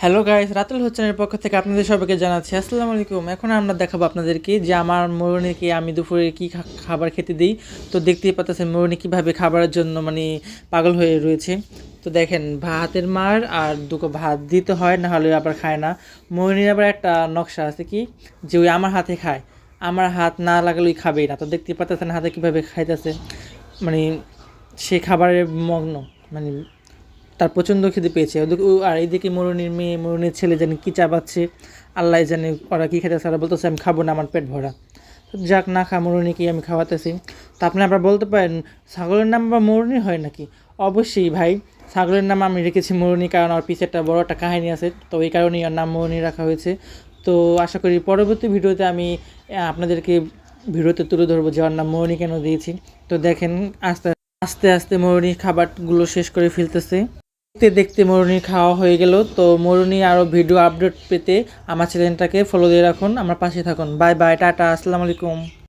Hello guys, Ratul হোসেনের পক্ষ থেকে আপনাদের সবাইকে জানাচ্ছি আসসালামু আলাইকুম। এখন আমরা দেখাবো আপনাদেরকে যে আমার মরুনিকে আমি দুপুরে কি খাবার খেতে দিই। তো দেখতেই পাচ্ছেন মরুনি কীভাবে খাবারের জন্য পাগল হয়ে রয়েছে। তো দেখেন, ভাতের মার আর দুটো ভাত দিতে হয়, না হলে আবার খায় না। মরুনির আবার একটা নকশা আছে কি, যে ওই আমার হাতে খায়, আমার হাত না লাগালেই খাবেই না। তো দেখতেই পাচ্ছেন হাতে কীভাবে খাইতেছে, মানে সে খাবারের মগ্ন, মানে তার প্রচণ্ড খিদে পেয়েছে। আর এইদিকে মরুনির মেয়ে, মরুনির ছেলে জানি কী চাবাচ্ছে, আল্লাহ জানে ওরা কী খেতেছে। ওরা বলতেছে আমি খাবো না, আমার পেট ভরা। তো যাক, না খা, মরুনিকেই আমি খাওয়াতেছি। তা আপনি আবার বলতে পারেন ছাগলের নাম বা মরুনি হয় নাকি? অবশ্যই ভাই, ছাগলের নাম আমি রেখেছি মরুনি, কারণ ওর পিছে একটা বড় একটা কাহিনী আছে। তো এই কারণেই ওর নাম মরুনি রাখা হয়েছে। তো আশা করি পরবর্তী ভিডিওতে আমি আপনাদেরকে ভিডিওতে তুলে ধরবো যে ওর নাম মরুনি কেন দিয়েছি। তো দেখেন, আস্তে আস্তে আস্তে মরুনি খাবারগুলো শেষ করে ফেলতেছে। দেখতে দেখতে মরুনির খাওয়া হয়ে গেল। তো মরুনি আরও ভিডিও আপডেট পেতে আমার চ্যানেলটাকে ফলো দিয়ে রাখুন, আমার পাশে থাকুন। বাই বাই, টাটা, আসসালামু আলাইকুম।